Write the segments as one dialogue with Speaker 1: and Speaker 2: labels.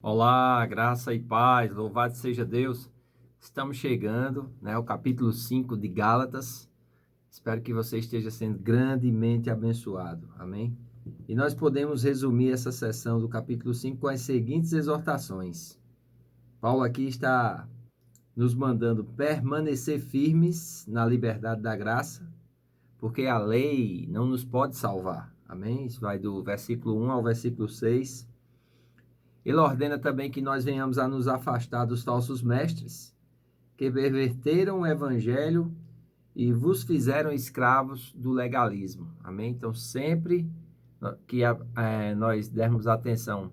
Speaker 1: Olá, graça e paz, louvado seja Deus. Estamos chegando, ao capítulo 5 de Gálatas. Espero que você esteja sendo grandemente abençoado. Amém? E nós podemos resumir essa sessão do capítulo 5 com as seguintes exortações. Paulo aqui está nos mandando permanecer firmes na liberdade da graça, porque a lei não nos pode salvar. Amém? Isso vai do versículo 1 ao versículo 6. Ele ordena também que nós venhamos a nos afastar dos falsos mestres, que perverteram o evangelho e vos fizeram escravos do legalismo. Amém? Então, sempre que nós dermos atenção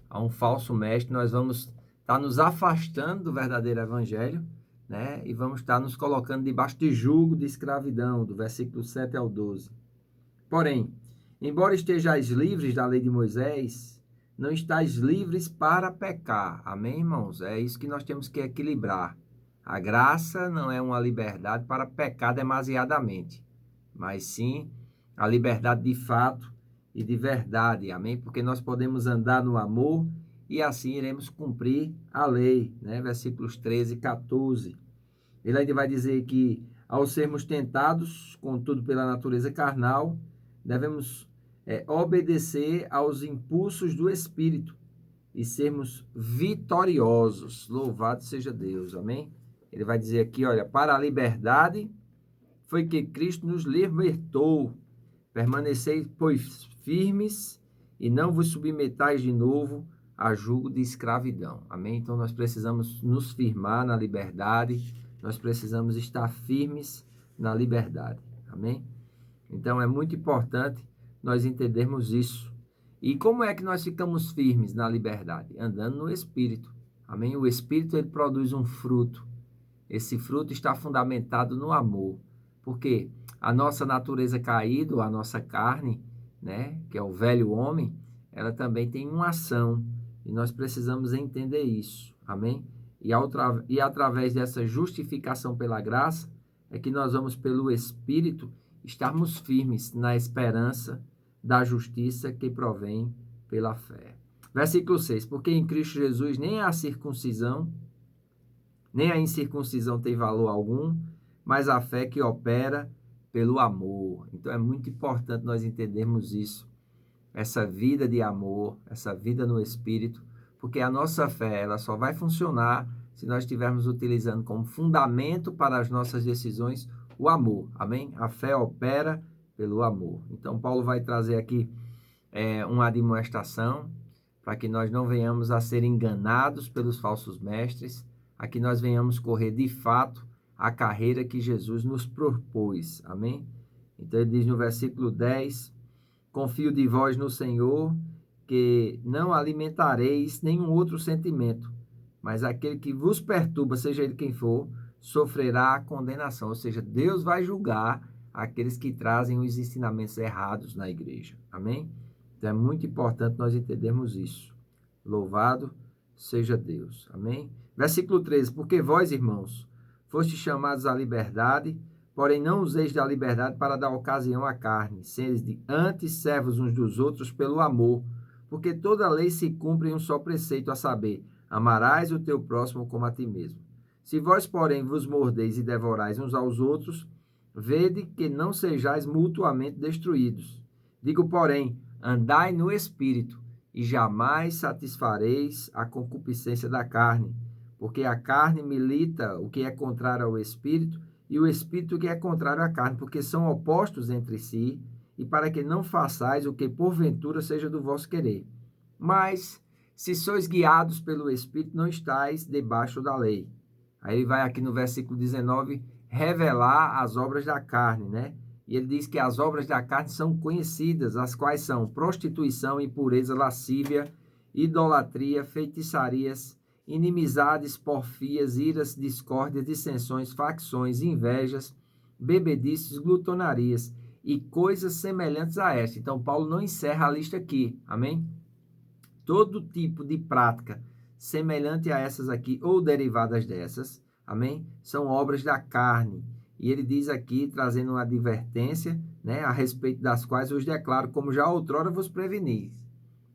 Speaker 1: a um falso mestre, nós vamos estar nos afastando do verdadeiro evangelho, né? E vamos estar nos colocando debaixo de jugo de escravidão, do versículo 7 ao 12. Porém, embora estejais livres da lei de Moisés, não estáis livres para pecar. Amém, irmãos? É isso que nós temos que equilibrar. A graça não é uma liberdade para pecar demasiadamente, mas sim a liberdade de fato e de verdade. Amém? Porque nós podemos andar no amor e assim iremos cumprir a lei, né? Versículos 13 e 14. Ele ainda vai dizer que, ao sermos tentados, contudo pela natureza carnal, devemos obedecer aos impulsos do Espírito e sermos vitoriosos. Louvado seja Deus, amém? Ele vai dizer aqui, olha, para a liberdade foi que Cristo nos libertou. Permaneceis, pois, firmes e não vos submetais de novo a jugo de escravidão. Amém? Então, nós precisamos nos firmar na liberdade, nós precisamos estar firmes na liberdade. Amém? Então, é muito importante nós entendermos isso. E como é que nós ficamos firmes na liberdade? Andando no Espírito. Amém? O Espírito, ele produz um fruto. Esse fruto está fundamentado no amor. Porque a nossa natureza caída, a nossa carne, né, que é o velho homem, ela também tem uma ação. E nós precisamos entender isso. Amém? E através dessa justificação pela graça, é que nós vamos, pelo Espírito, estarmos firmes na esperança da justiça que provém pela fé. Versículo 6. Porque em Cristo Jesus nem a circuncisão, nem a incircuncisão tem valor algum, mas a fé que opera pelo amor. Então é muito importante nós entendermos isso, essa vida de amor, essa vida no Espírito, porque a nossa fé ela só vai funcionar se nós estivermos utilizando como fundamento para as nossas decisões o amor. Amém? A fé opera pelo amor. Então Paulo vai trazer aqui uma admoestação para que nós não venhamos a ser enganados pelos falsos mestres, a que nós venhamos correr de fato a carreira que Jesus nos propôs. Amém? Então ele diz no versículo 10, confio de vós no Senhor, que não alimentareis nenhum outro sentimento, mas aquele que vos perturba, seja ele quem for, sofrerá a condenação. Ou seja, Deus vai julgar aqueles que trazem os ensinamentos errados na igreja. Amém? Então é muito importante nós entendermos isso. Louvado seja Deus. Amém? Versículo 13. Porque vós, irmãos, fostes chamados à liberdade, porém não useis da liberdade para dar ocasião à carne, sede antes servos uns dos outros pelo amor, porque toda a lei se cumpre em um só preceito, a saber, amarás o teu próximo como a ti mesmo. Se vós, porém, vos mordeis e devorais uns aos outros, vede que não sejais mutuamente destruídos. Digo, porém, andai no Espírito, e jamais satisfareis a concupiscência da carne, porque a carne milita o que é contrário ao Espírito, e o Espírito que é contrário à carne, porque são opostos entre si, e para que não façais o que porventura seja do vosso querer. Mas, se sois guiados pelo Espírito, não estáis debaixo da lei. Aí ele vai aqui no versículo 19 revelar as obras da carne, né? E ele diz que as obras da carne são conhecidas, as quais são prostituição, impureza, lascívia, idolatria, feitiçarias, inimizades, porfias, iras, discórdias, dissensões, facções, invejas, bebedices, glutonarias e coisas semelhantes a esta. Então, Paulo não encerra a lista aqui, amém? Todo tipo de prática semelhante a essas aqui ou derivadas dessas, amém? São obras da carne. E ele diz aqui, trazendo uma advertência, né, a respeito das quais vos declaro, como já outrora vos preveni,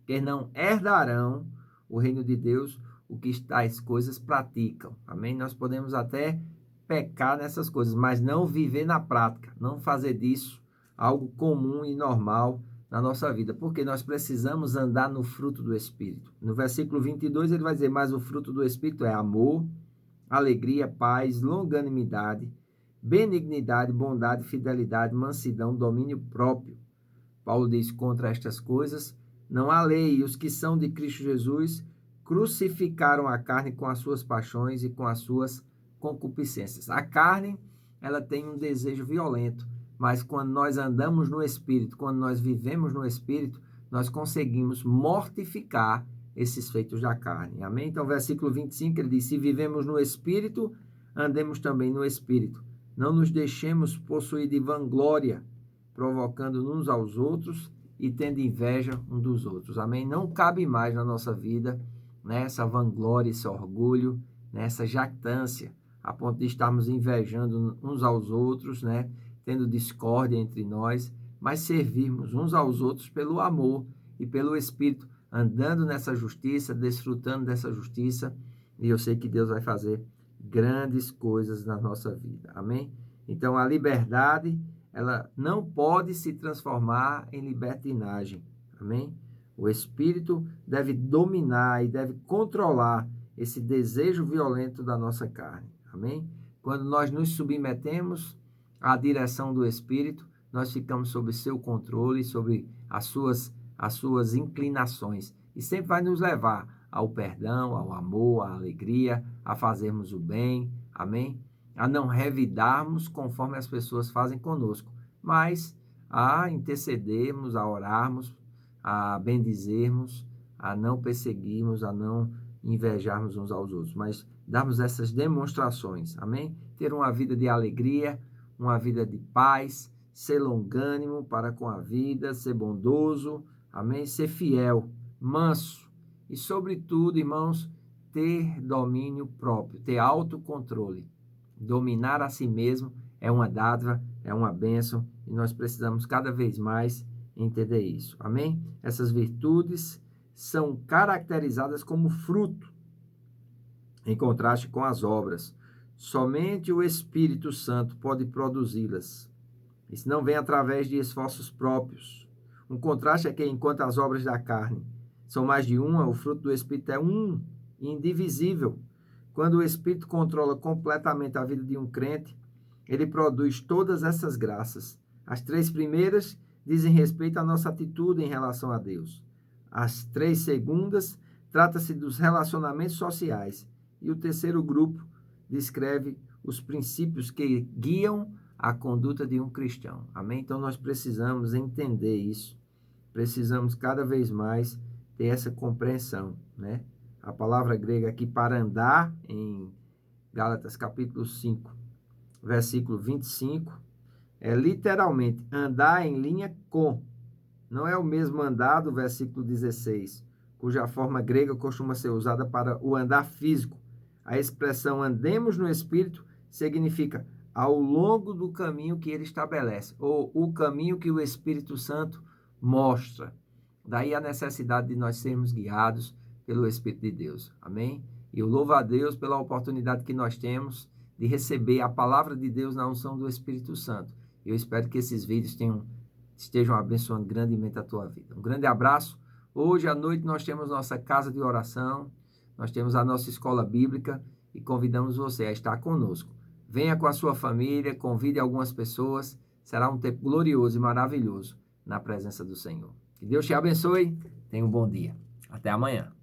Speaker 1: que não herdarão o reino de Deus, o que tais coisas praticam. Amém? Nós podemos até pecar nessas coisas, mas não viver na prática, não fazer disso algo comum e normal na nossa vida, porque nós precisamos andar no fruto do Espírito. No versículo 22 ele vai dizer, mas o fruto do Espírito é amor, alegria, paz, longanimidade, benignidade, bondade, fidelidade, mansidão, domínio próprio. Paulo diz, contra estas coisas não há lei, e os que são de Cristo Jesus crucificaram a carne com as suas paixões e com as suas concupiscências. A carne, ela tem um desejo violento, mas quando nós andamos no Espírito, quando nós vivemos no Espírito, nós conseguimos mortificar esses feitos da carne. Amém? Então, versículo 25, ele diz, se vivemos no Espírito, andemos também no Espírito. Não nos deixemos possuir de vanglória, provocando uns aos outros e tendo inveja uns dos outros. Amém? Não cabe mais na nossa vida, né, essa vanglória, esse orgulho, né, essa jactância, a ponto de estarmos invejando uns aos outros, né, tendo discórdia entre nós, mas servirmos uns aos outros pelo amor e pelo Espírito, andando nessa justiça, desfrutando dessa justiça, e eu sei que Deus vai fazer grandes coisas na nossa vida. Amém? Então, a liberdade, ela não pode se transformar em libertinagem. Amém? O Espírito deve dominar e deve controlar esse desejo violento da nossa carne. Amém? Quando nós nos submetemos à direção do Espírito, nós ficamos sob seu controle, sobre as suas inclinações. E sempre vai nos levar ao perdão, ao amor, à alegria, a fazermos o bem. Amém? A não revidarmos conforme as pessoas fazem conosco, mas a intercedermos, a orarmos, a bendizermos, a não perseguirmos, a não invejarmos uns aos outros, mas darmos essas demonstrações, amém? Ter uma vida de alegria, uma vida de paz, ser longânimo para com a vida, ser bondoso, amém? Ser fiel, manso e, sobretudo, irmãos, ter domínio próprio, ter autocontrole. Dominar a si mesmo é uma dádiva, é uma bênção e nós precisamos cada vez mais entender isso, amém? Essas virtudes são caracterizadas como fruto, em contraste com as obras. Somente o Espírito Santo pode produzi-las. Isso não vem através de esforços próprios. Um contraste é que, enquanto as obras da carne são mais de uma, o fruto do Espírito é um, indivisível. Quando o Espírito controla completamente a vida de um crente, ele produz todas essas graças. As 3 primeiras dizem respeito à nossa atitude em relação a Deus. As 3 segundas trata-se dos relacionamentos sociais. E o terceiro grupo descreve os princípios que guiam a conduta de um cristão. Amém? Então nós precisamos entender isso. Precisamos cada vez mais ter essa compreensão, né? A palavra grega aqui para andar, em Gálatas capítulo 5, versículo 25, é literalmente andar em linha com. Não é o mesmo andar do versículo 16, cuja forma grega costuma ser usada para o andar físico. A expressão andemos no Espírito significa ao longo do caminho que ele estabelece, ou o caminho que o Espírito Santo mostra. Daí a necessidade de nós sermos guiados pelo Espírito de Deus. Amém? E eu louvo a Deus pela oportunidade que nós temos de receber a palavra de Deus na unção do Espírito Santo. Eu espero que esses vídeos estejam abençoando grandemente a tua vida. Um grande abraço. Hoje à noite nós temos nossa casa de oração, nós temos a nossa escola bíblica e convidamos você a estar conosco. Venha com a sua família, convide algumas pessoas. Será um tempo glorioso e maravilhoso na presença do Senhor. Que Deus te abençoe. Tenha um bom dia. Até amanhã.